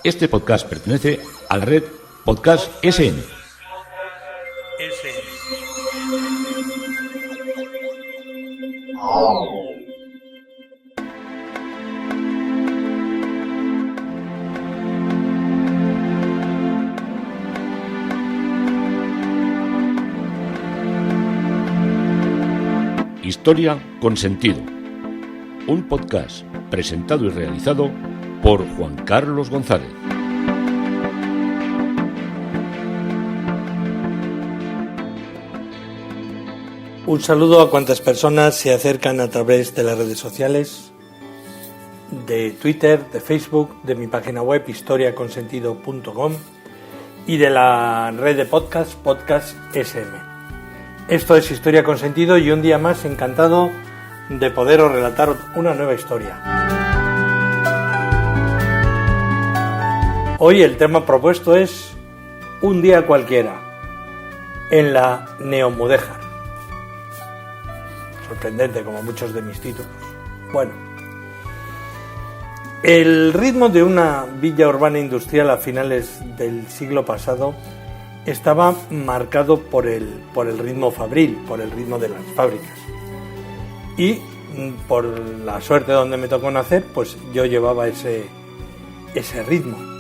Este podcast pertenece a la red Podcast SN. Historia con sentido. Un podcast presentado y realizado por Juan Carlos González. Un saludo a cuantas personas se acercan a través de las redes sociales, de Twitter, de Facebook, de mi página web historiaconsentido.com y de la red de podcast SM. Esto es Historia con Sentido y un día más encantado de poderos relatar una nueva historia. Hoy el tema propuesto es un día cualquiera en la Neomudéjar. Sorprendente como muchos de mis títulos. Bueno, el ritmo de una villa urbana industrial a finales del siglo pasado estaba marcado por el ritmo fabril, por el ritmo de las fábricas. Y por la suerte donde me tocó nacer, pues yo llevaba ese ritmo.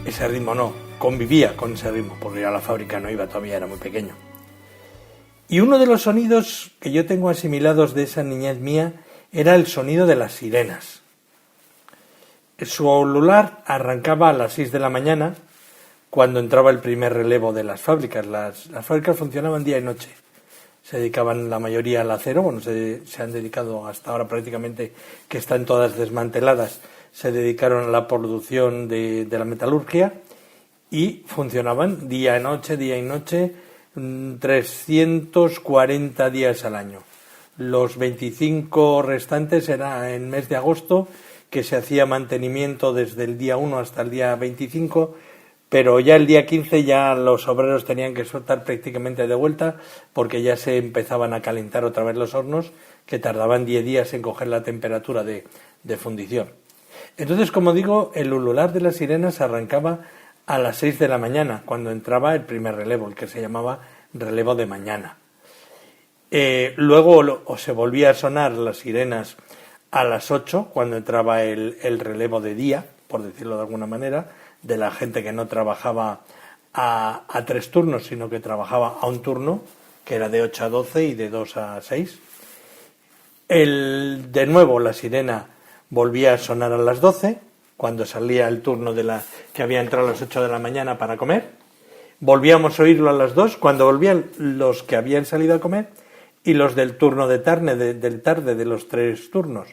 Ese ritmo no, convivía con ese ritmo, porque yo a la fábrica no iba, todavía era muy pequeño. Y uno de los sonidos que yo tengo asimilados de esa niñez mía era el sonido de las sirenas. Su ulular arrancaba a las 6 de la mañana, cuando entraba el primer relevo de las fábricas. Las fábricas funcionaban día y noche. Se dedicaban la mayoría al acero, bueno, se han dedicado hasta ahora prácticamente, que están todas desmanteladas, se dedicaron a la producción de la metalurgia y funcionaban día y noche, 340 días al año. Los 25 restantes era en mes de agosto, que se hacía mantenimiento desde el día 1 hasta el día 25, pero ya el día 15 ya los obreros tenían que soltar prácticamente de vuelta porque ya se empezaban a calentar otra vez los hornos, que tardaban 10 días en coger la temperatura de fundición. Entonces, como digo, el ulular de las sirenas arrancaba a las 6 de la mañana, cuando entraba el primer relevo, el que se llamaba relevo de mañana. Luego se volvía a sonar las sirenas a las 8, cuando entraba el relevo de día, por decirlo de alguna manera, de la gente que no trabajaba a 3 turnos, sino que trabajaba a un turno, que era de 8 a 12 y de 2 a 6. De nuevo la sirena volvía a sonar a las 12, cuando salía el turno que había entrado a las 8 de la mañana para comer. Volvíamos a oírlo a las 2, cuando volvían los que habían salido a comer, y los del turno de tarde, de los 3 turnos.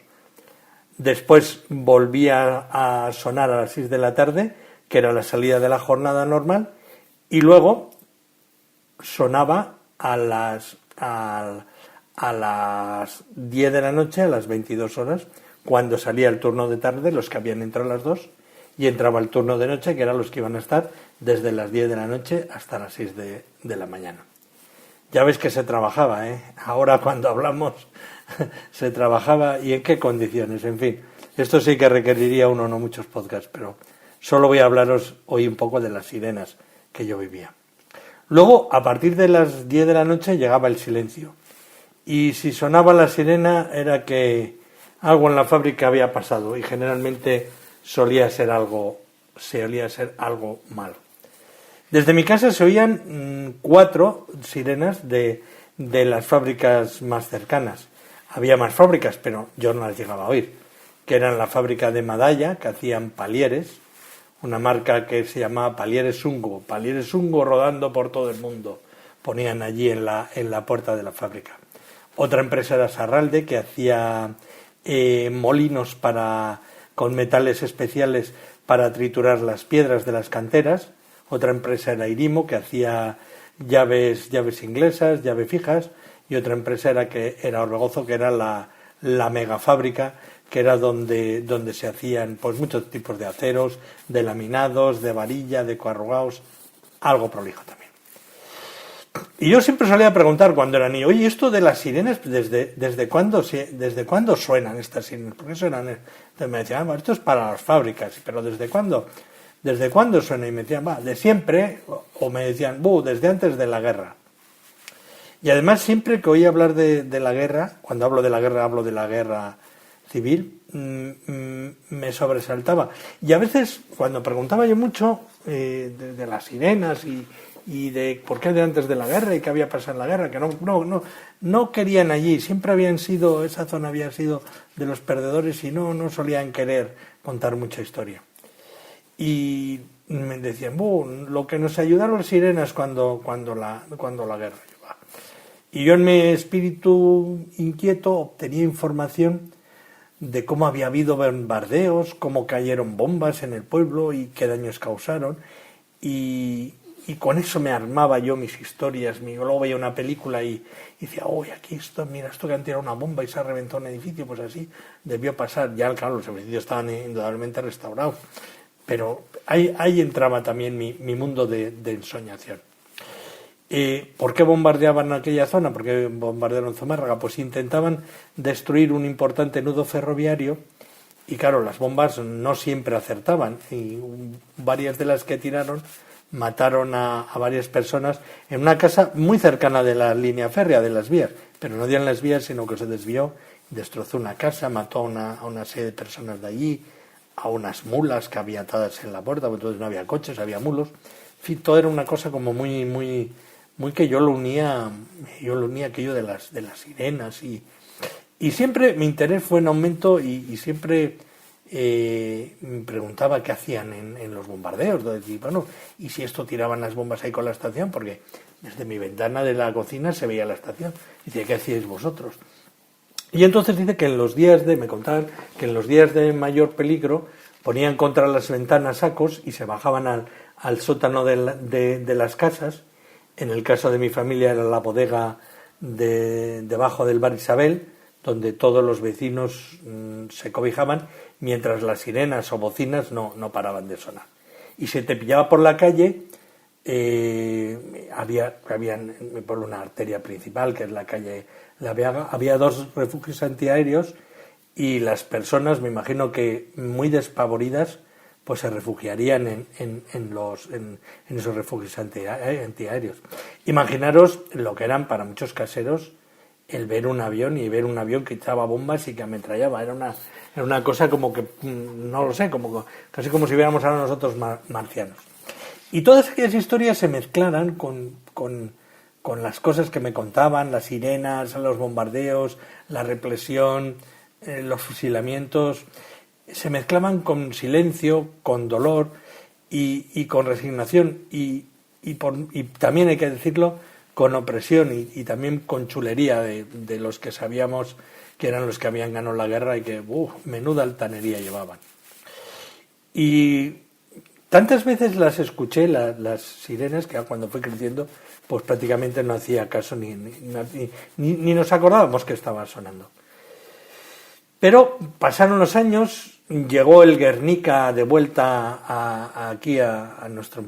Después volvía a sonar a las 6 de la tarde, que era la salida de la jornada normal, y luego sonaba a las 10 de la noche, a las 22 horas, cuando salía el turno de tarde, los que habían entrado a las 2, y entraba el turno de noche, que eran los que iban a estar desde las 10 de la noche hasta las 6 de la mañana. Ya ves que se trabajaba, ¿eh? Ahora cuando hablamos se trabajaba, y en qué condiciones, en fin. Esto sí que requeriría no muchos podcasts, pero solo voy a hablaros hoy un poco de las sirenas que yo vivía. Luego, a partir de las 10 de la noche llegaba el silencio. Y si sonaba la sirena era que algo en la fábrica había pasado, y generalmente solía ser algo malo. Desde mi casa se oían 4 sirenas de las fábricas más cercanas. Había más fábricas, pero yo no las llegaba a oír, que eran la fábrica de Madaya, que hacían palieres, una marca que se llamaba Palieres Sungo rodando por todo el mundo, ponían allí en la puerta de la fábrica. Otra empresa era Sarralde, que hacía molinos con metales especiales para triturar las piedras de las canteras. Otra empresa era Irimo, que hacía llaves inglesas, llaves fijas, y otra empresa era Orbegozo, que era la mega fábrica, que era donde se hacían pues muchos tipos de aceros, de laminados, de varilla, de coarrugados, algo prolijo también. Y yo siempre solía preguntar cuando era niño, oye, esto de las sirenas, ¿desde cuándo suenan estas sirenas? ¿Por qué suenan? Entonces me decían, esto es para las fábricas, pero ¿desde cuándo? ¿Desde cuándo suena? Y me decían, de siempre, o me decían, desde antes de la guerra. Y además siempre que oía hablar de la guerra, cuando hablo de la guerra civil, me sobresaltaba. Y a veces, cuando preguntaba yo mucho de las sirenas y de por qué de antes de la guerra y qué había pasado en la guerra, que no querían allí, siempre esa zona había sido de los perdedores y no solían querer contar mucha historia. Y me decían, lo que nos ayudaron las sirenas cuando la guerra. Y yo en mi espíritu inquieto obtenía información de cómo había habido bombardeos, cómo cayeron bombas en el pueblo y qué daños causaron, y con eso me armaba yo mis historias. Luego veía una película y decía, aquí mira esto que han tirado una bomba y se ha reventado un edificio, pues así debió pasar. Ya, claro, los edificios estaban indudablemente restaurados, pero ahí entraba también mi mundo de ensoñación. ¿Por qué bombardeaban aquella zona? ¿Por qué bombardearon Zumárraga? Pues intentaban destruir un importante nudo ferroviario y claro, las bombas no siempre acertaban y varias de las que tiraron mataron a varias personas en una casa muy cercana de la línea férrea, de las vías, pero no dieron las vías, sino que se desvió, destrozó una casa, mató a una serie de personas de allí, a unas mulas que había atadas en la puerta, porque entonces no había coches, había mulos. En fin, todo era una cosa como muy que yo lo unía aquello de las sirenas y siempre mi interés fue en aumento y siempre me preguntaba qué hacían en los bombardeos. Entonces, y si esto tiraban las bombas ahí con la estación, porque desde mi ventana de la cocina se veía la estación. Dice, ¿qué hacíais vosotros? Y entonces dice que me contaban que en los días de mayor peligro ponían contra las ventanas sacos y se bajaban al sótano de las casas. En el caso de mi familia era la bodega debajo del bar Isabel, donde todos los vecinos se cobijaban, mientras las sirenas o bocinas no paraban de sonar. Y si te pillaba por la calle, había en mi pueblo una arteria principal, que es la calle La Veaga, había 2 refugios antiaéreos y las personas, me imagino que muy despavoridas, pues se refugiarían en esos refugios antiaéreos. Imaginaros lo que eran para muchos caseros el ver un avión que echaba bombas y que ametrallaba. Era una cosa como que, no lo sé, casi como si viéramos ahora nosotros marcianos. Y todas aquellas historias se mezclaran con las cosas que me contaban, las sirenas, los bombardeos, la represión, los fusilamientos. Se mezclaban con silencio, con dolor y con resignación y también hay que decirlo, con opresión y también con chulería de los que sabíamos que eran los que habían ganado la guerra y que menuda altanería llevaban. Y tantas veces las escuché, las sirenas, que cuando fui creciendo pues prácticamente no hacía caso ni nos acordábamos que estaba sonando. Pero pasaron los años, llegó el Guernica de vuelta aquí a nuestro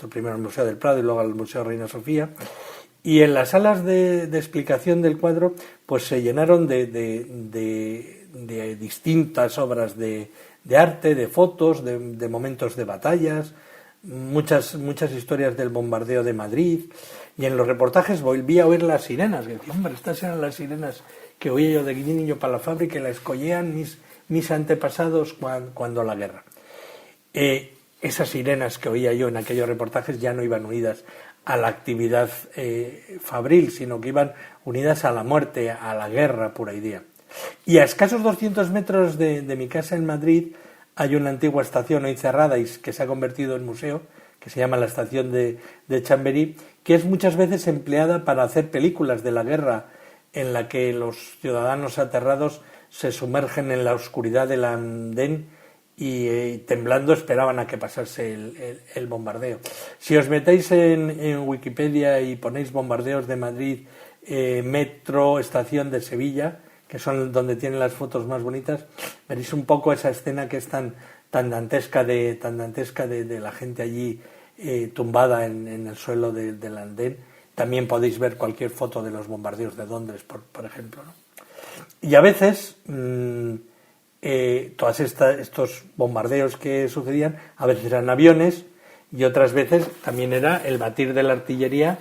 primer Museo del Prado y luego al Museo Reina Sofía, y en las salas de explicación del cuadro pues se llenaron de distintas obras de arte, de fotos, de momentos de batallas, muchas historias del bombardeo de Madrid, y en los reportajes volví a oír las sirenas, que decía, hombre, estas eran las sirenas que oía yo de niño para la fábrica y la escollían mis antepasados cuando la guerra. Esas sirenas que oía yo en aquellos reportajes ya no iban unidas a la actividad fabril, sino que iban unidas a la muerte, a la guerra pura y día. Y a escasos 200 metros de mi casa en Madrid hay una antigua estación hoy cerrada y que se ha convertido en museo, que se llama la estación de Chamberí, que es muchas veces empleada para hacer películas de la guerra, en la que los ciudadanos aterrados se sumergen en la oscuridad del andén y temblando esperaban a que pasase el bombardeo. Si os metéis en Wikipedia y ponéis bombardeos de Madrid, metro, estación de Sevilla, que son donde tienen las fotos más bonitas, veréis un poco esa escena que es tan dantesca de la gente allí tumbada en el suelo del andén, También podéis ver cualquier foto de los bombardeos de Londres, por ejemplo, ¿no? Y a veces todos estos bombardeos que sucedían, a veces eran aviones y otras veces también era el batir de la artillería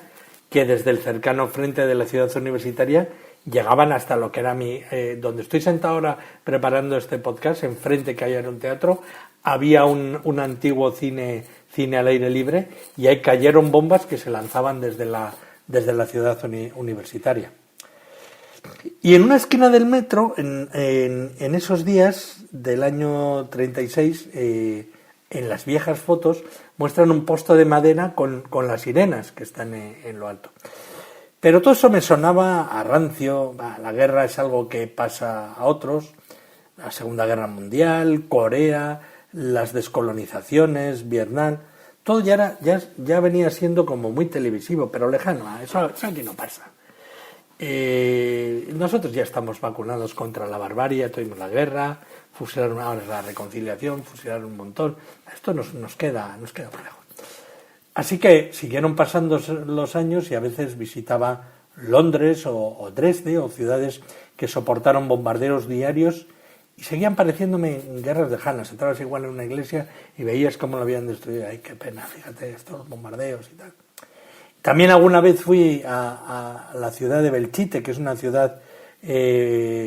que desde el cercano frente de la ciudad universitaria llegaban hasta lo que era donde estoy sentado ahora preparando este podcast, enfrente que hay en un teatro, había un antiguo cine al aire libre y ahí cayeron bombas que se lanzaban desde la ciudad universitaria. Y en una esquina del metro, en esos días del año 36, en las viejas fotos, muestran un poste de madera con las sirenas que están en lo alto. Pero todo eso me sonaba a rancio. La guerra es algo que pasa a otros. La Segunda Guerra Mundial, Corea, las descolonizaciones, Vietnam. Todo ya venía siendo como muy televisivo, pero lejano. Eso aquí no pasa. Nosotros ya estamos vacunados contra la barbarie, tuvimos la guerra, fusilaron ahora la reconciliación, fusilaron un montón. Esto nos queda por lejos. Así que siguieron pasando los años y a veces visitaba Londres o Dresde o ciudades que soportaron bombardeos diarios y seguían pareciéndome guerras lejanas. Entrabas igual en una iglesia y veías cómo lo habían destruido. Ay, qué pena, fíjate, estos bombardeos y tal. También alguna vez fui a la ciudad de Belchite, que es una ciudad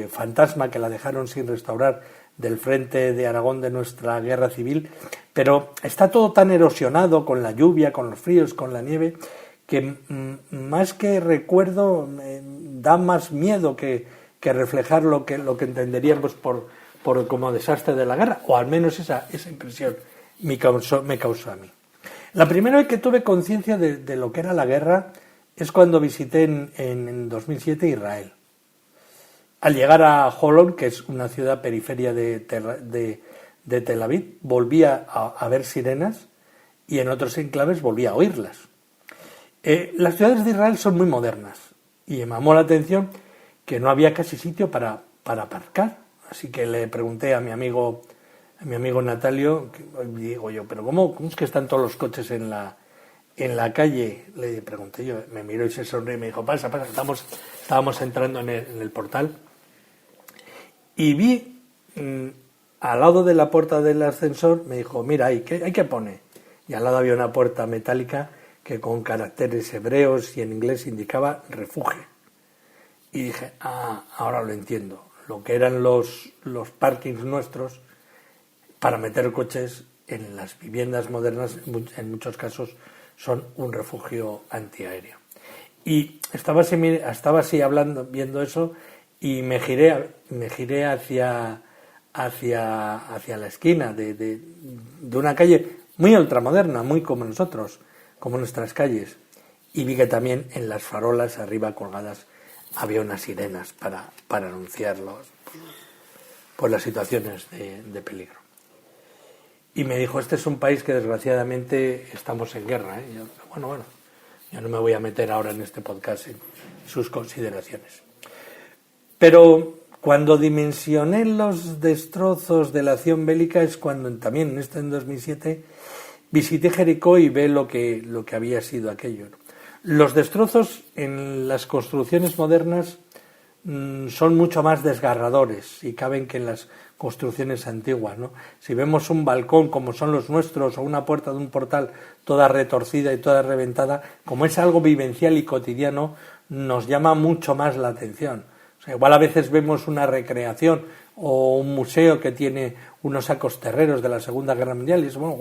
fantasma que la dejaron sin restaurar del frente de Aragón de nuestra guerra civil, pero está todo tan erosionado con la lluvia, con los fríos, con la nieve, que más que recuerdo da más miedo que reflejar lo que entenderíamos por como desastre de la guerra, o al menos esa impresión me causó a mí. La primera vez que tuve conciencia de lo que era la guerra es cuando visité en 2007 Israel. Al llegar a Holon, que es una ciudad periferia de Tel Aviv, volvía a ver sirenas y en otros enclaves volvía a oírlas. Las ciudades de Israel son muy modernas y me llamó la atención que no había casi sitio para aparcar. Así que le pregunté a mi amigo Natalio, digo yo, pero ¿cómo es que están todos los coches en la calle? Le pregunté yo, me miró y se sonrió y me dijo, pasa, estábamos entrando en el portal y vi al lado de la puerta del ascensor, me dijo, mira, ahí, ¿qué pone? Y al lado había una puerta metálica que con caracteres hebreos y en inglés indicaba refugio. Y dije, ahora lo entiendo, lo que eran los parkings nuestros para meter coches en las viviendas modernas, en muchos casos son un refugio antiaéreo. Y estaba así hablando, viendo eso, y me giré hacia la esquina de una calle muy ultramoderna, muy como nosotros, como nuestras calles, y vi que también en las farolas arriba colgadas había unas sirenas para anunciar las situaciones de peligro. Y me dijo, este es un país que desgraciadamente estamos en guerra, ¿eh? Y yo, bueno, yo no me voy a meter ahora en este podcast en sus consideraciones. Pero cuando dimensioné los destrozos de la acción bélica es cuando también en 2007 visité Jericó y ve lo que había sido aquello, ¿no? Los destrozos en las construcciones modernas son mucho más desgarradores y caben que en las construcciones antiguas, ¿no? Si vemos un balcón como son los nuestros o una puerta de un portal toda retorcida y toda reventada, como es algo vivencial y cotidiano, nos llama mucho más la atención. O sea, igual a veces vemos una recreación o un museo que tiene unos sacos terreros de la Segunda Guerra Mundial y eso,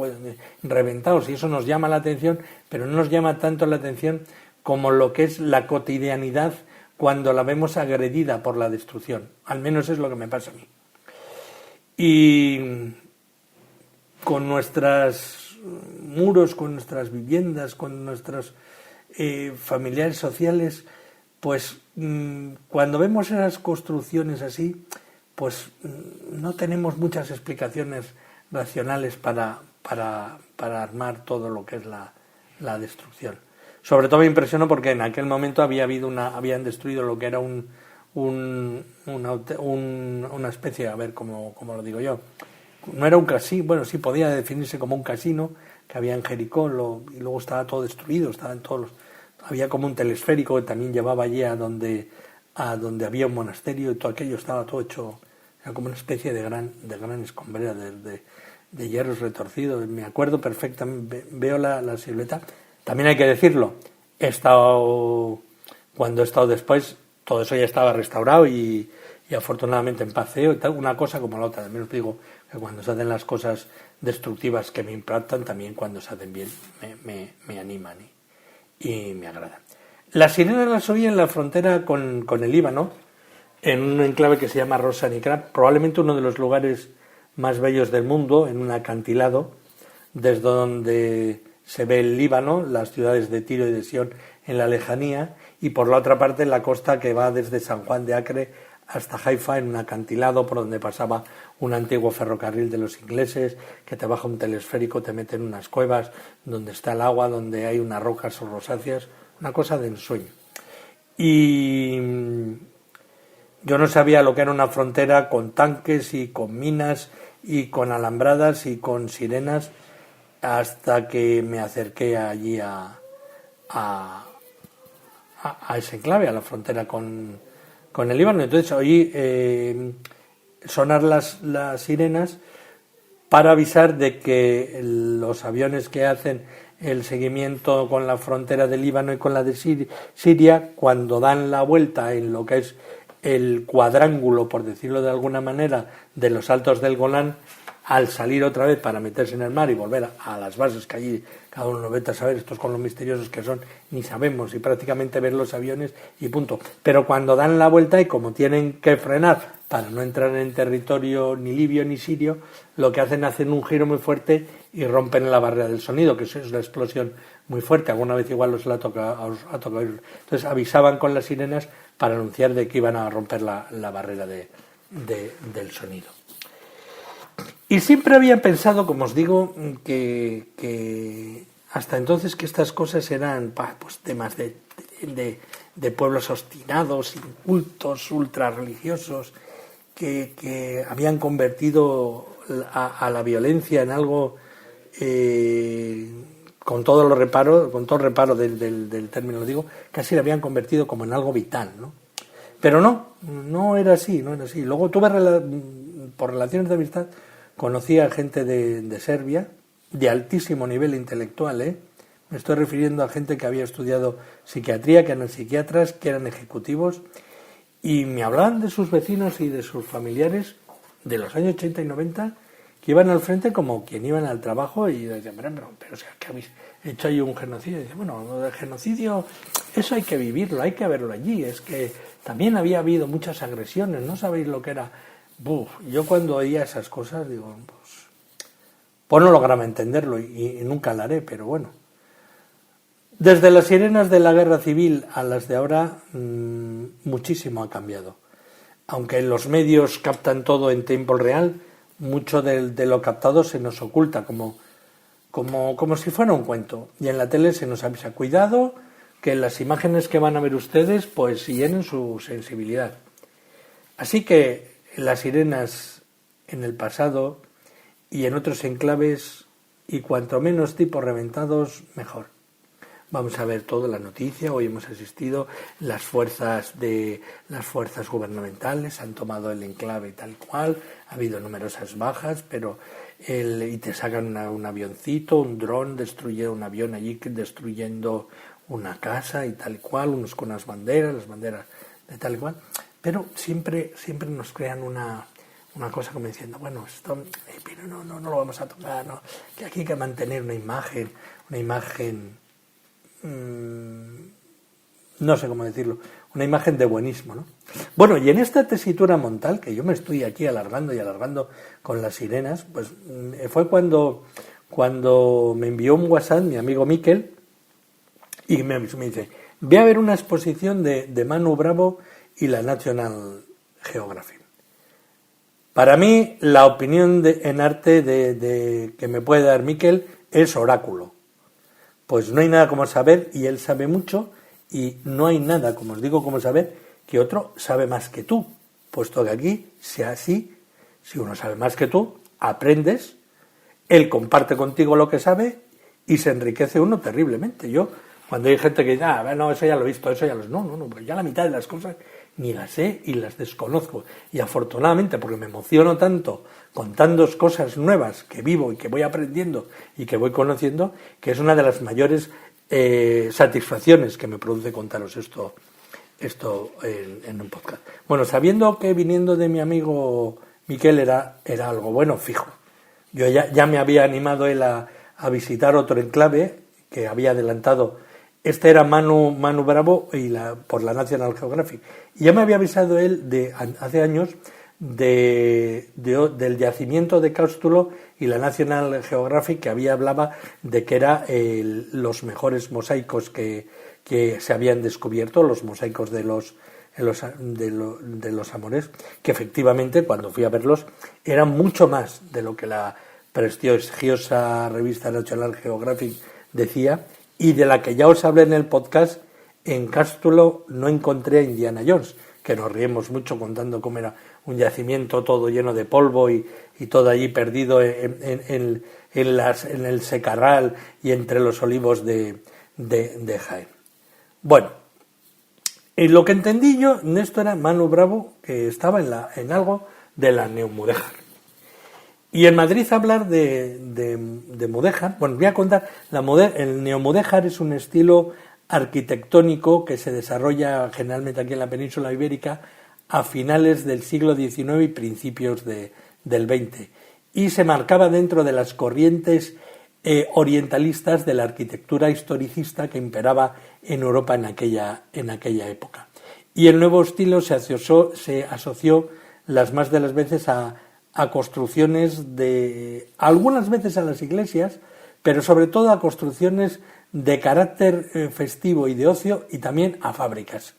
reventados, y eso nos llama la atención, pero no nos llama tanto la atención como lo que es la cotidianidad cuando la vemos agredida por la destrucción. Al menos es lo que me pasa a mí. Y con nuestros muros, con nuestras viviendas, con nuestros familiares sociales, pues cuando vemos esas construcciones así, pues no tenemos muchas explicaciones racionales para armar todo lo que es la destrucción. Sobre todo me impresionó porque en aquel momento habían destruido lo que era una especie, a ver cómo lo digo yo, no era un casino, bueno, sí podía definirse como un casino que había en Jericó, y luego estaba todo destruido, estaban todos había como un telesférico que también llevaba allí a donde había un monasterio, y todo aquello estaba todo hecho, era como una especie de gran escombrera de hierros retorcidos. Me acuerdo perfectamente, veo la silueta. También hay que decirlo, cuando he estado después, todo eso ya estaba restaurado y afortunadamente en paseo y tal, una cosa como la otra. También os digo que cuando se hacen las cosas destructivas que me impactan, también cuando se hacen bien me animan y me agradan. Las sirenas las oí en la frontera con el Líbano, en un enclave que se llama Ras Anicra, probablemente uno de los lugares más bellos del mundo, en un acantilado, desde donde se ve el Líbano, las ciudades de Tiro y de Sión en la lejanía, y por la otra parte la costa que va desde San Juan de Acre hasta Haifa, en un acantilado por donde pasaba un antiguo ferrocarril de los ingleses, que te baja un telesférico, te mete en unas cuevas donde está el agua, donde hay unas rocas rosáceas, una cosa de ensueño. Y yo no sabía lo que era una frontera con tanques y con minas y con alambradas y con sirenas, hasta que me acerqué allí a ese enclave, a la frontera con el Líbano. Entonces oí sonar las sirenas para avisar de que los aviones que hacen el seguimiento con la frontera del Líbano y con la de Siria, cuando dan la vuelta en lo que es el cuadrángulo, por decirlo de alguna manera, de los Altos del Golán, al salir otra vez para meterse en el mar y volver a las bases, que allí cada uno lo vete a saber, estos con los misteriosos que son, ni sabemos, y prácticamente ver los aviones y punto. Pero cuando dan la vuelta y como tienen que frenar para no entrar en territorio ni libio ni sirio, lo que hacen un giro muy fuerte y rompen la barrera del sonido, que eso es una explosión muy fuerte. Alguna vez igual os ha tocado. Entonces avisaban con las sirenas para anunciar de que iban a romper la barrera del sonido. Y siempre había pensado, como os digo, que hasta entonces que estas cosas eran pues temas de pueblos obstinados, incultos, ultra religiosos, que habían convertido a la violencia en algo, con todo reparo del término, lo digo, casi la habían convertido como en algo vital, ¿no? Pero no era así. Luego tuve, por relaciones de amistad, conocí a gente de Serbia, de altísimo nivel intelectual, Me estoy refiriendo a gente que había estudiado psiquiatría, que eran psiquiatras, que eran ejecutivos, y me hablaban de sus vecinos y de sus familiares de los años 80 y 90, que iban al frente como quien iban al trabajo y decían, pero o sea, ¿qué habéis hecho ahí un genocidio? Y dice, bueno, el genocidio, eso hay que vivirlo, hay que verlo allí, es que también había habido muchas agresiones, no sabéis lo que era. Yo cuando oía esas cosas digo, pues no lograba entenderlo y nunca lo haré, pero bueno. Desde las sirenas de la guerra civil a las de ahora, muchísimo ha cambiado. Aunque los medios captan todo en tiempo real, mucho de lo captado se nos oculta como si fuera un cuento. Y en la tele se nos avisa, cuidado, que las imágenes que van a ver ustedes pues llenen su sensibilidad. Así que las sirenas en el pasado y en otros enclaves, y cuanto menos tipos reventados, mejor. Vamos a ver toda la noticia. Hoy hemos asistido, las fuerzas gubernamentales han tomado el enclave tal cual, ha habido numerosas bajas, pero y te sacan un avioncito, un dron, destruyendo un avión allí, destruyendo una casa y tal cual, unos con las banderas de tal cual. Pero siempre nos crean una cosa como diciendo, bueno, esto, pero no lo vamos a tocar, ¿no? Que aquí hay que mantener una imagen, no sé cómo decirlo, una imagen de buenismo, ¿no? Bueno, y en esta tesitura mental, que yo me estoy aquí alargando con las sirenas, pues fue cuando me envió un WhatsApp mi amigo Miquel y me dice, ve a ver una exposición de Manu Bravo y la National Geographic. Para mí, la opinión en arte que me puede dar Miquel es oráculo. Pues no hay nada como saber, y él sabe mucho, y no hay nada, como os digo, como saber que otro sabe más que tú. Puesto que aquí sea así, si uno sabe más que tú, aprendes, él comparte contigo lo que sabe y se enriquece uno terriblemente. Yo, Cuando hay gente que dice, no, eso ya lo he visto, eso ya lo... No, pues ya la mitad de las cosas ni las sé y las desconozco. Y afortunadamente, porque me emociono tanto contando cosas nuevas que vivo y que voy aprendiendo y que voy conociendo, que es una de las mayores satisfacciones que me produce contaros esto en un podcast. Bueno, sabiendo que viniendo de mi amigo Miquel era algo bueno, fijo. Yo ya me había animado él a visitar otro enclave que había adelantado. Este era Manu Bravo por la National Geographic. Y ya me había avisado él hace años del yacimiento de Cástulo y la National Geographic, que hablaba de que era los mejores mosaicos que se habían descubierto, los mosaicos de los Amores, que efectivamente cuando fui a verlos eran mucho más de lo que la prestigiosa revista National Geographic decía, y de la que ya os hablé en el podcast. En Cástulo no encontré a Indiana Jones, que nos riemos mucho contando cómo era un yacimiento todo lleno de polvo y todo allí perdido en el secarral y entre los olivos de Jaén. Bueno, lo que entendí yo en esto era Manu Bravo, que estaba en algo de la Neomudéjar. Y en Madrid hablar de mudéjar, bueno, voy a contar, el neomudéjar es un estilo arquitectónico que se desarrolla generalmente aquí en la península ibérica a finales del siglo XIX y principios del XX, y se marcaba dentro de las corrientes orientalistas de la arquitectura historicista que imperaba en Europa en aquella época. Y el nuevo estilo se asoció las más de las veces a construcciones algunas veces a las iglesias, pero sobre todo a construcciones de carácter festivo y de ocio, y también a fábricas.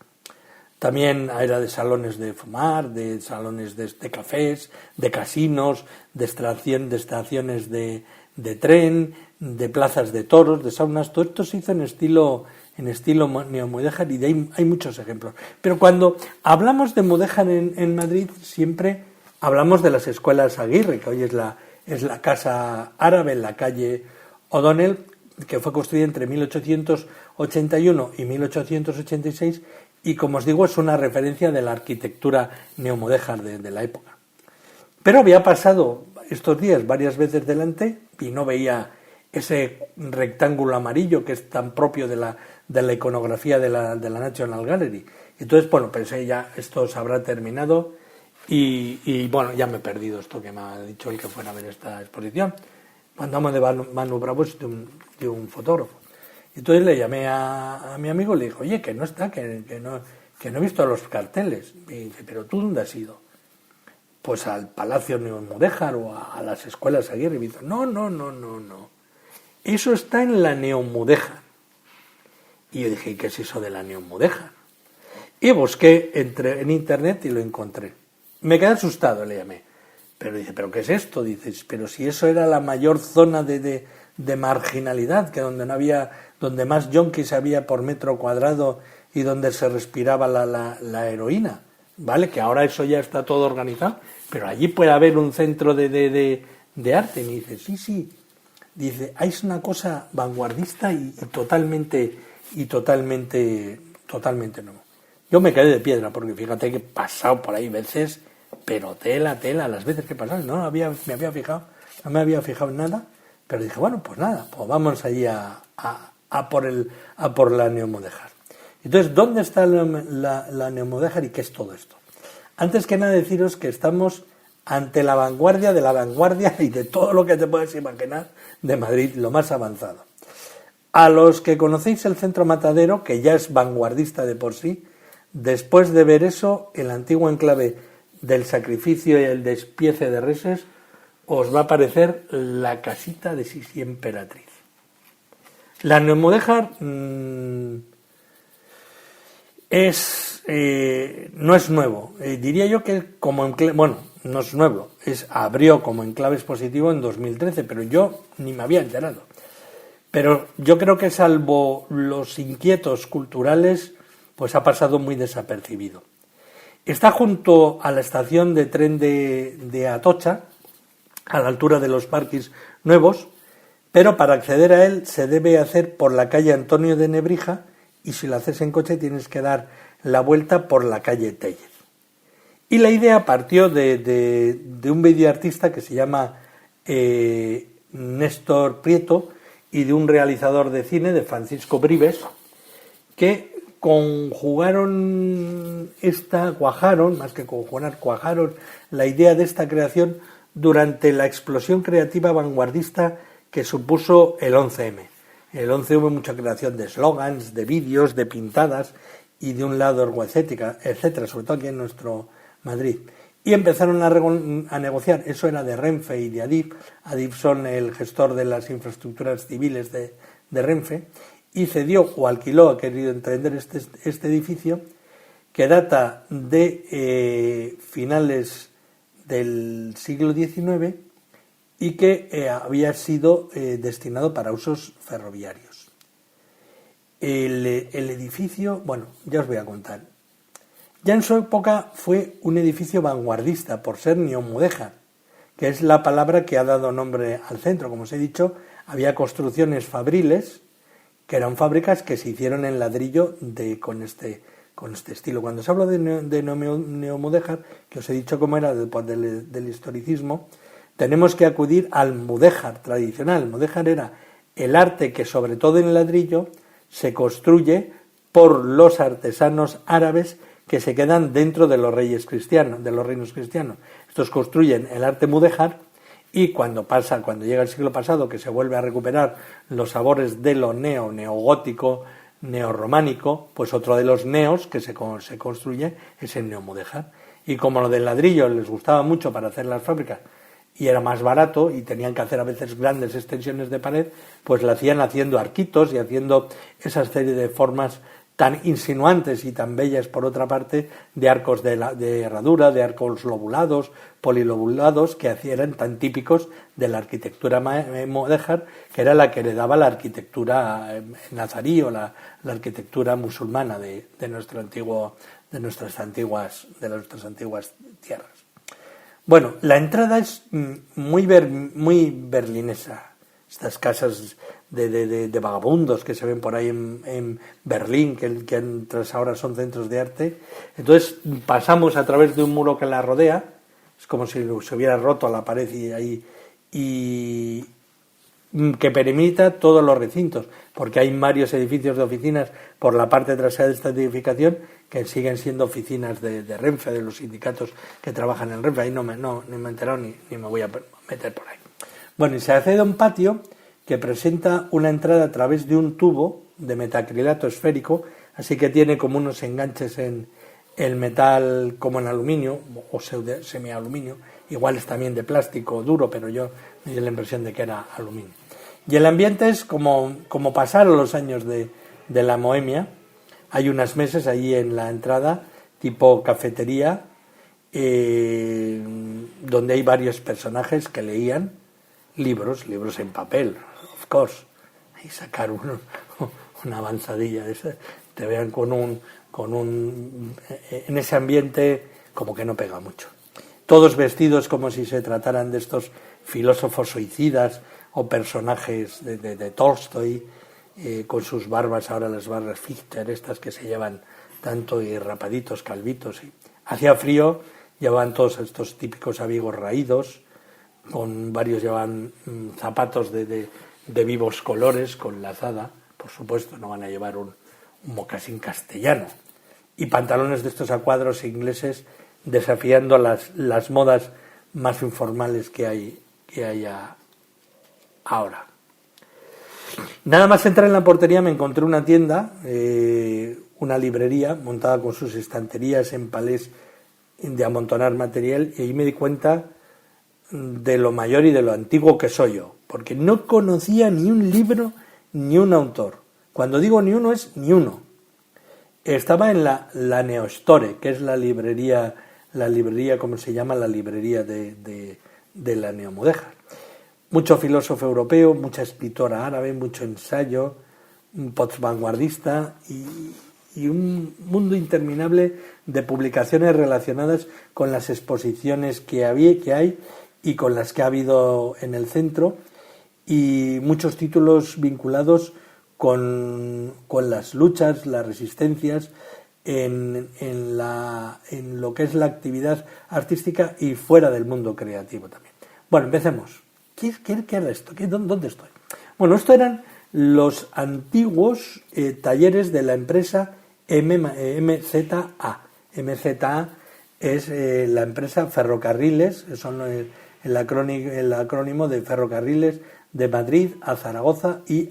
También era de salones de fumar, de salones de cafés, de casinos, de estaciones de tren, de plazas de toros, de saunas. Todo esto se hizo en estilo neomudéjar, y de ahí hay muchos ejemplos. Pero cuando hablamos de mudéjar en Madrid, siempre hablamos de las escuelas Aguirre, que hoy es la Casa Árabe en la calle O'Donnell, que fue construida entre 1881 y 1886, y como os digo es una referencia de la arquitectura neomudéjar de la época. Pero había pasado estos días varias veces delante y no veía ese rectángulo amarillo que es tan propio de la iconografía de la National Gallery. Entonces, bueno, pensé ya esto se habrá terminado. Y bueno, ya me he perdido esto que me ha dicho el que fuera a ver esta exposición. Mandamos de Manu Bravo de un fotógrafo. Entonces le llamé a mi amigo y le dije, oye, que no está, que no he visto los carteles. Y dice, ¿pero tú dónde has ido? Pues al Palacio Neomudéjar o a las escuelas Aguirre. Y me dice, no. Eso está en la Neomudéjar. Y yo dije, ¿qué es eso de la Neomudéjar? Y busqué en internet y lo encontré. Me quedé asustado, le llamé. Pero dice, ¿pero qué es esto? Dices, pero si eso era la mayor zona de marginalidad, que donde más yonkis había por metro cuadrado y donde se respiraba la heroína. ¿Vale? Que ahora eso ya está todo organizado, pero allí puede haber un centro de arte. Y me dice, sí. Dice, es una cosa vanguardista y totalmente nuevo. Yo me quedé de piedra, porque fíjate que he pasado por ahí veces, pero tela, las veces que he pasado, no me había fijado en nada, pero dije, bueno, pues nada, pues vamos allí a por la neomudéjar. Entonces, ¿dónde está la neomudéjar y qué es todo esto? Antes que nada deciros que estamos ante la vanguardia de la vanguardia y de todo lo que te puedes imaginar de Madrid, lo más avanzado. A los que conocéis el Centro Matadero, que ya es vanguardista de por sí, después de ver eso, el antiguo enclave del sacrificio y el despiece de reses, os va a parecer la casita de Sisi Emperatriz. La neomudéjar no es nuevo. Diría yo que como enclave, bueno, no es nuevo, abrió como enclave expositivo en 2013, pero yo ni me había enterado. Pero yo creo que salvo los inquietos culturales, pues ha pasado muy desapercibido. Está junto a la estación de tren de Atocha, a la altura de los parques nuevos, pero para acceder a él se debe hacer por la calle Antonio de Nebrija, y si lo haces en coche tienes que dar la vuelta por la calle Tellez. Y la idea partió de un videoartista que se llama Néstor Prieto, y de un realizador de cine, de Francisco Brives, que cuajaron la idea de esta creación durante la explosión creativa vanguardista que supuso el 11M. En el 11 hubo mucha creación de eslogans, de vídeos, de pintadas y de un lado ergoestética, etcétera, sobre todo aquí en nuestro Madrid. Y empezaron a negociar, eso era de Renfe y de Adif. Adif son el gestor de las infraestructuras civiles de Renfe, y cedió o alquiló, ha querido emprender este edificio, que data de finales del siglo XIX y que había sido destinado para usos ferroviarios. El edificio, bueno, ya os voy a contar. Ya en su época fue un edificio vanguardista por ser neomudéjar, que es la palabra que ha dado nombre al centro. Como os he dicho, había construcciones fabriles, que eran fábricas que se hicieron en ladrillo con este estilo. Cuando se habla de neomudéjar, que os he dicho cómo era del historicismo, tenemos que acudir al mudéjar tradicional. El mudéjar era el arte que, sobre todo en ladrillo, se construye por los artesanos árabes que se quedan dentro de los reinos cristianos. Estos construyen el arte mudéjar, y cuando llega el siglo pasado, que se vuelve a recuperar los sabores de lo neogótico, neorrománico, pues otro de los neos que se construye es el neomudéjar. Y como lo del ladrillo les gustaba mucho para hacer las fábricas y era más barato y tenían que hacer a veces grandes extensiones de pared, pues lo hacían haciendo arquitos y haciendo esa serie de formas tan insinuantes y tan bellas, por otra parte, de arcos de herradura, de arcos lobulados, polilobulados, que eran tan típicos de la arquitectura mudéjar, que era la que heredaba la arquitectura nazarí o la arquitectura musulmana de nuestras antiguas tierras. Bueno, la entrada es muy berlinesa. Estas casas de vagabundos que se ven por ahí en Berlín, que ahora son centros de arte. Entonces pasamos a través de un muro que la rodea, es como si se hubiera roto la pared y que perimita todos los recintos, porque hay varios edificios de oficinas por la parte trasera de esta edificación que siguen siendo oficinas de Renfe, de los sindicatos que trabajan en Renfe. Ahí no me he enterado ni me voy a meter por ahí. Bueno, y se accede a un patio que presenta una entrada a través de un tubo de metacrilato esférico, así que tiene como unos enganches en el metal como en aluminio o semialuminio, igual es también de plástico duro, pero yo me dio la impresión de que era aluminio. Y el ambiente es como pasaron los años de la Bohemia. Hay unas mesas allí en la entrada, tipo cafetería, donde hay varios personajes que leían libros en papel, of course, y sacar una avanzadilla de esa, te vean en ese ambiente como que no pega mucho. Todos vestidos como si se trataran de estos filósofos suicidas o personajes de Tolstoy, con sus barbas, ahora las barbas Fichter, estas que se llevan tanto, y rapaditos, calvitos. Hacía frío, llevaban todos estos típicos abrigos raídos, varios llevan zapatos de vivos colores con lazada, por supuesto no van a llevar un mocasín castellano, y pantalones de estos a cuadros ingleses, desafiando las modas más informales que hay ahora. Nada más entrar en la portería me encontré una tienda, una librería montada con sus estanterías en palés de amontonar material, y ahí me di cuenta de lo mayor y de lo antiguo que soy yo, porque no conocía ni un libro ni un autor. Cuando digo ni uno, es ni uno. Estaba en la Neostore, que es la librería, como se llama, la librería de la neomudéjar. Mucho filósofo europeo, mucha escritora árabe, mucho ensayo, un postvanguardista y un mundo interminable de publicaciones relacionadas con las exposiciones que hay y con las que ha habido en el centro, y muchos títulos vinculados con las luchas, las resistencias en lo que es la actividad artística y fuera del mundo creativo también. Bueno, empecemos. ¿Qué era esto? ¿Dónde estoy? Bueno, esto eran los antiguos talleres de la empresa MZA. MZA es la empresa Ferrocarriles, son el acrónimo de Ferrocarriles de Madrid a Zaragoza y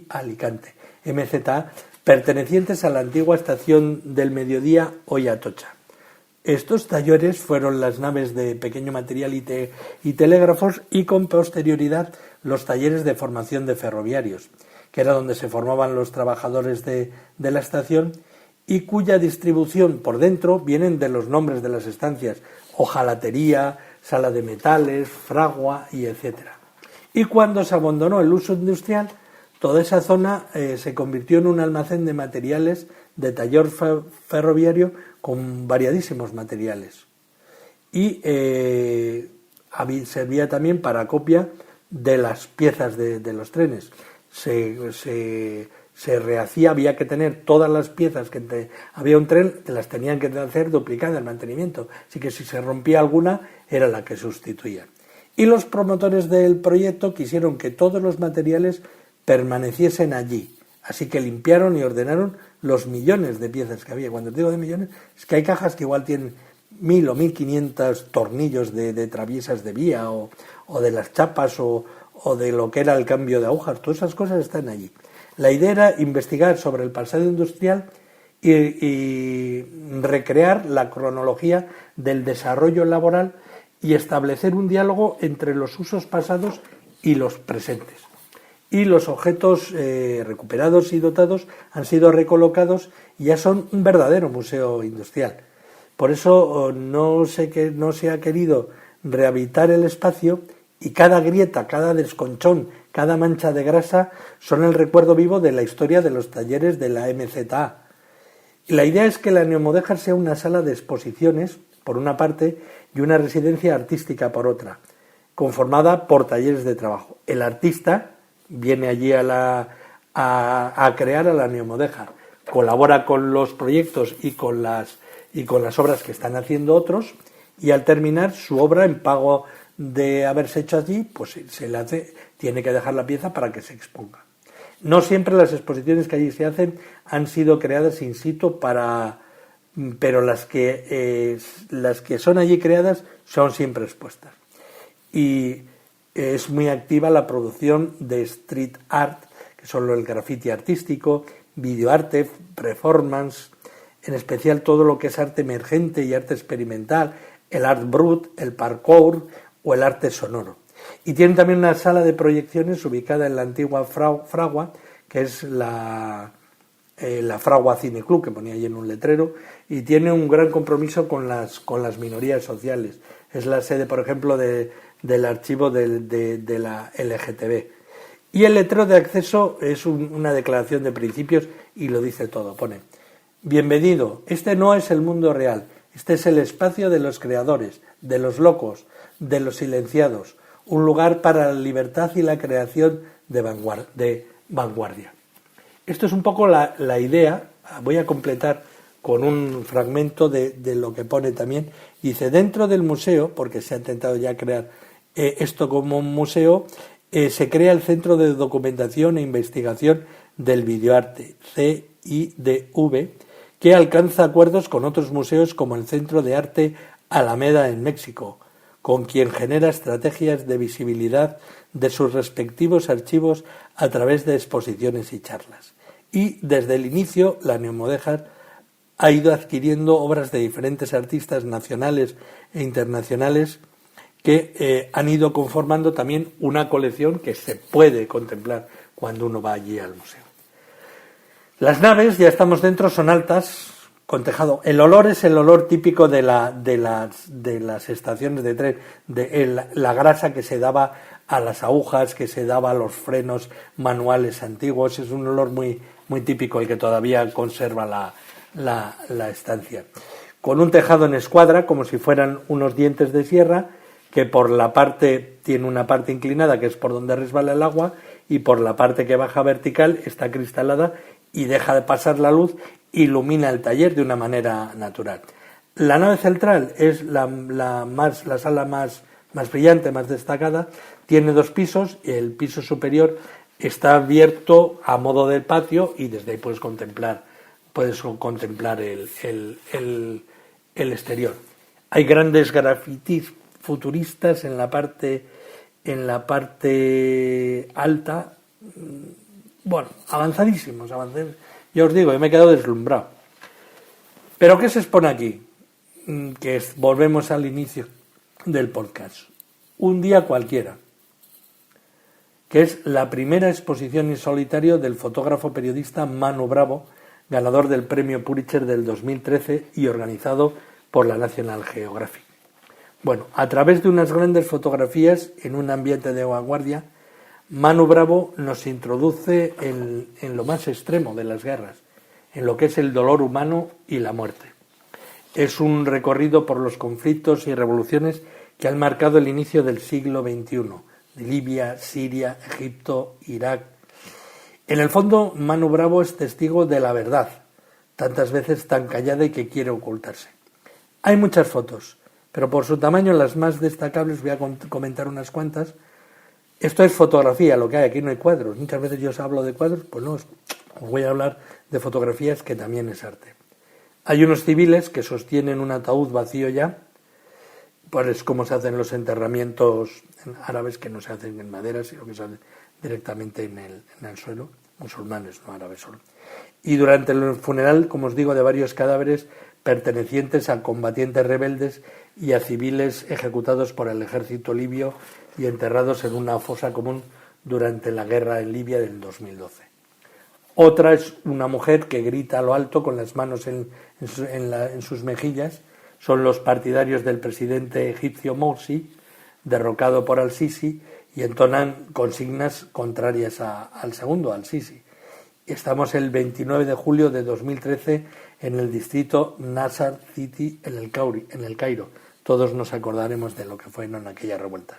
Alicante. MZA, pertenecientes a la antigua estación del Mediodía, hoy Atocha. Estos talleres fueron las naves de pequeño material y telégrafos, y con posterioridad los talleres de formación de ferroviarios, que era donde se formaban los trabajadores de la estación, y cuya distribución por dentro vienen de los nombres de las estancias: hojalatería, sala de metales, fragua y etcétera. Y cuando se abandonó el uso industrial, toda esa zona se convirtió en un almacén de materiales de taller ferroviario con variadísimos materiales. Y servía también para copia de las piezas de los trenes. Se rehacía, había que tener todas las piezas que había un tren, las tenían que hacer duplicadas el mantenimiento. Así que si se rompía alguna, era la que sustituía. Y los promotores del proyecto quisieron que todos los materiales permaneciesen allí. Así que limpiaron y ordenaron los millones de piezas que había. Cuando digo de millones, es que hay cajas que igual tienen 1.000 o 1.500 tornillos de traviesas de vía o de las chapas o de lo que era el cambio de agujas. Todas esas cosas están allí. La idea era investigar sobre el pasado industrial y recrear la cronología del desarrollo laboral y establecer un diálogo entre los usos pasados y los presentes. Y los objetos recuperados y dotados han sido recolocados y ya son un verdadero museo industrial. Por eso no se ha querido rehabilitar el espacio, y cada grieta, cada desconchón, cada mancha de grasa son el recuerdo vivo de la historia de los talleres de la MZA. Y la idea es que la Neomudéjar sea una sala de exposiciones, por una parte, y una residencia artística por otra, conformada por talleres de trabajo. El artista viene allí a crear a la Neomudéjar, colabora con los proyectos y con las obras que están haciendo otros, y al terminar su obra, en pago de haberse hecho allí, pues tiene que dejar la pieza para que se exponga. No siempre las exposiciones que allí se hacen han sido creadas in situ, pero las que son allí creadas son siempre expuestas. Y es muy activa la producción de street art, que son el graffiti artístico, videoarte, performance, en especial todo lo que es arte emergente y arte experimental, el art brut, el parkour o el arte sonoro. Y tienen también una sala de proyecciones ubicada en la antigua Fragua, que es la Fragua Cine Club, que ponía allí en un letrero, y tiene un gran compromiso con las minorías sociales. Es la sede, por ejemplo, del archivo de la LGTB. Y el letrero de acceso es una declaración de principios y lo dice todo. Pone: bienvenido, este no es el mundo real, este es el espacio de los creadores, de los locos, de los silenciados, un lugar para la libertad y la creación de vanguardia. Esto es un poco la idea. Voy a completar con un fragmento de lo que pone también. Dice: dentro del museo, porque se ha intentado ya crear esto como un museo, se crea el Centro de Documentación e Investigación del Videoarte, CIDV, que alcanza acuerdos con otros museos como el Centro de Arte Alameda en México, con quien genera estrategias de visibilidad de sus respectivos archivos a través de exposiciones y charlas. Y desde el inicio, la Neomudéjar ha ido adquiriendo obras de diferentes artistas nacionales e internacionales que han ido conformando también una colección que se puede contemplar cuando uno va allí al museo. Las naves, ya estamos dentro, son altas, con tejado. El olor es el olor típico de las estaciones de tren, la grasa que se daba a las agujas, que se daba a los frenos manuales antiguos. Es un olor muy, muy típico el que todavía conserva la estancia. Con un tejado en escuadra, como si fueran unos dientes de sierra, que por la parte tiene una parte inclinada, que es por donde resbala el agua, y por la parte que baja vertical está cristalada y deja de pasar la luz, ilumina el taller de una manera natural. La nave central es la sala más brillante, más destacada, tiene 2 pisos, y el piso superior está abierto a modo de patio y desde ahí puedes contemplar el exterior. Hay grandes grafitis futuristas en la parte alta, bueno, avanzadísimos. Yo os digo, yo me he quedado deslumbrado. ¿Pero qué se expone aquí? Volvemos al inicio del podcast. Un día cualquiera, que es la primera exposición en solitario del fotógrafo periodista Manu Bravo, ganador del premio Pulitzer del 2013 y organizado por la National Geographic. Bueno, a través de unas grandes fotografías en un ambiente de vanguardia, Manu Bravo nos introduce en lo más extremo de las guerras, en lo que es el dolor humano y la muerte. Es un recorrido por los conflictos y revoluciones que han marcado el inicio del siglo XXI, de Libia, Siria, Egipto, Irak. En el fondo, Manu Bravo es testigo de la verdad, tantas veces tan callada y que quiere ocultarse. Hay muchas fotos, pero por su tamaño las más destacables voy a comentar unas cuantas. Esto es fotografía, lo que hay, aquí no hay cuadros. Muchas veces yo os hablo de cuadros, pues no, os voy a hablar de fotografías, que también es arte. Hay unos civiles que sostienen un ataúd vacío ya, pues es como se hacen los enterramientos árabes, que no se hacen en madera, sino que se hacen directamente en el suelo, musulmanes, no árabes solo. Y durante el funeral, como os digo, de varios cadáveres pertenecientes a combatientes rebeldes y a civiles ejecutados por el ejército libio y enterrados en una fosa común durante la guerra en Libia del 2012. Otra es una mujer que grita a lo alto con las manos en sus mejillas. Son los partidarios del presidente egipcio Morsi, derrocado por al-Sisi, y entonan consignas contrarias al segundo, al-Sisi. Estamos el 29 de julio de 2013 en el distrito Nasser City, en el Cairo. Todos nos acordaremos de lo que fueron aquellas revueltas.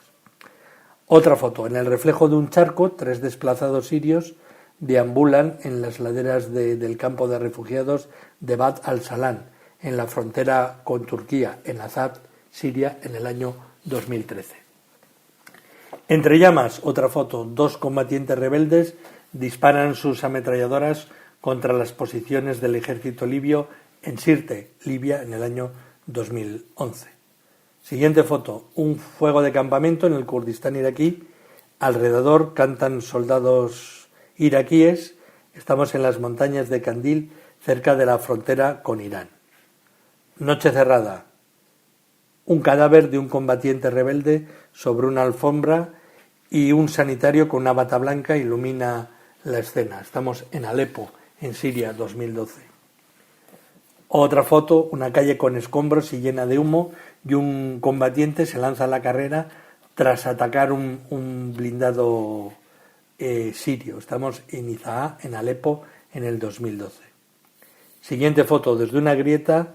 Otra foto. En el reflejo de un charco, 3 desplazados sirios deambulan en las laderas del campo de refugiados de Bab al-Salam, en la frontera con Turquía, en Azad, Siria, en el año 2013. Entre llamas, otra foto. 2 combatientes rebeldes disparan sus ametralladoras contra las posiciones del ejército libio en Sirte, Libia, en el año 2011. Siguiente foto. Un fuego de campamento en el Kurdistán iraquí. Alrededor cantan soldados iraquíes. Estamos en las montañas de Kandil, cerca de la frontera con Irán. Noche cerrada. Un cadáver de un combatiente rebelde sobre una alfombra y un sanitario con una bata blanca ilumina la escena. Estamos en Alepo, en Siria, 2012. Otra foto, una calle con escombros y llena de humo, y un combatiente se lanza a la carrera tras atacar un blindado sirio. Estamos en Izaa, en Alepo, en el 2012. Siguiente foto, desde una grieta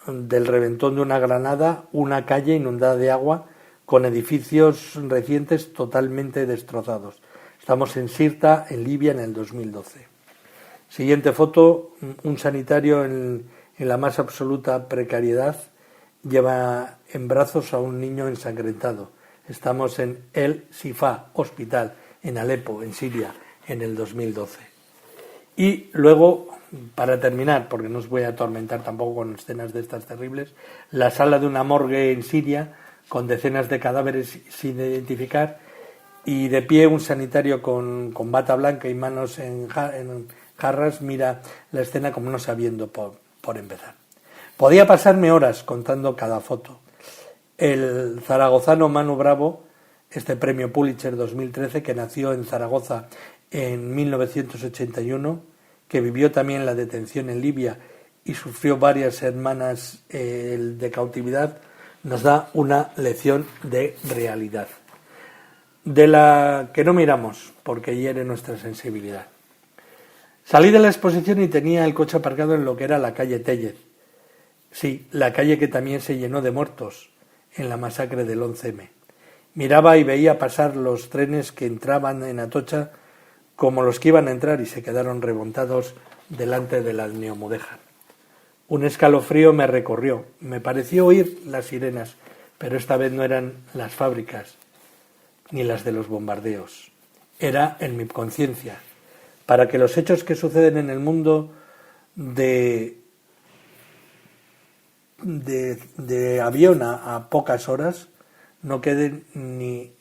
del reventón de una granada, una calle inundada de agua con edificios recientes totalmente destrozados. Estamos en Sirta, en Libia, en el 2012. Siguiente foto, un sanitario en la más absoluta precariedad lleva en brazos a un niño ensangrentado. Estamos en El Sifa Hospital, en Alepo, en Siria, en el 2012. Y luego, para terminar, porque no os voy a atormentar tampoco con escenas de estas terribles, la sala de una morgue en Siria, con decenas de cadáveres sin identificar, y de pie un sanitario con bata blanca y manos en jarras mira la escena como no sabiendo por empezar. Podía pasarme horas contando cada foto. El zaragozano Manu Bravo, este premio Pulitzer 2013, que nació en Zaragoza en 1981, que vivió también la detención en Libia y sufrió varias semanas de cautividad, nos da una lección de realidad, de la que no miramos porque hiere nuestra sensibilidad. Salí de la exposición y tenía el coche aparcado en lo que era la calle Tellez. Sí, la calle que también se llenó de muertos en la masacre del 11M. Miraba y veía pasar los trenes que entraban en Atocha como los que iban a entrar y se quedaron remontados delante del Almudéjar. Un escalofrío me recorrió. Me pareció oír las sirenas, pero esta vez no eran las fábricas ni las de los bombardeos. Era en mi conciencia, para que los hechos que suceden en el mundo de avión a pocas horas no queden ni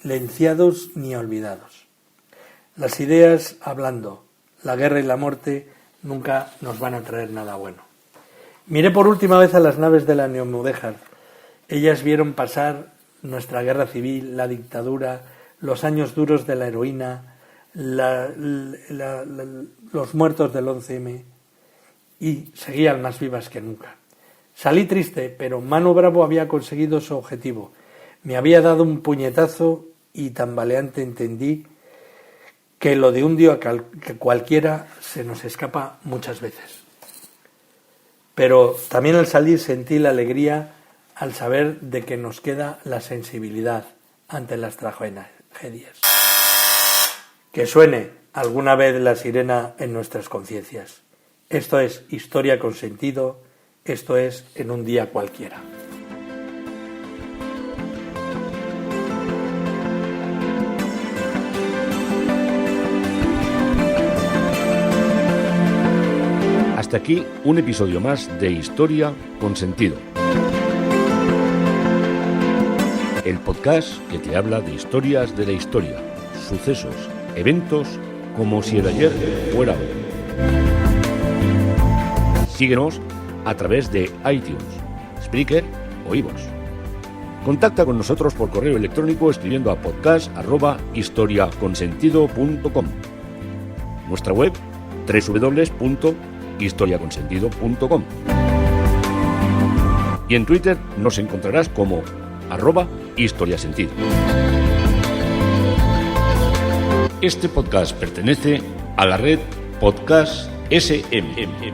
silenciados ni olvidados. Las ideas hablando, la guerra y la muerte nunca nos van a traer nada bueno. Miré por última vez a las naves de la Almudéjar. Ellas vieron pasar nuestra guerra civil, la dictadura, los años duros de la heroína, los muertos del 11M, y seguían más vivas que nunca. Salí triste, pero Mano Bravo había conseguido su objetivo. Me había dado un puñetazo y tambaleante entendí que lo de un día que cualquiera se nos escapa muchas veces. Pero también al salir sentí la alegría al saber de que nos queda la sensibilidad ante las tragedias. Que suene alguna vez la sirena en nuestras conciencias. Esto es Historia con Sentido, esto es En un día cualquiera. Hasta aquí un episodio más de Historia con Sentido. El podcast que te habla de historias de la historia, sucesos, eventos, como si el ayer fuera hoy. Síguenos a través de iTunes, Spreaker o iVoox. Contacta con nosotros por correo electrónico escribiendo a podcast@historiaconsentido.com. Nuestra web www.historiaconsentido.com. Y en Twitter nos encontrarás como @historiasentido. Este podcast pertenece a la red Podcast SM.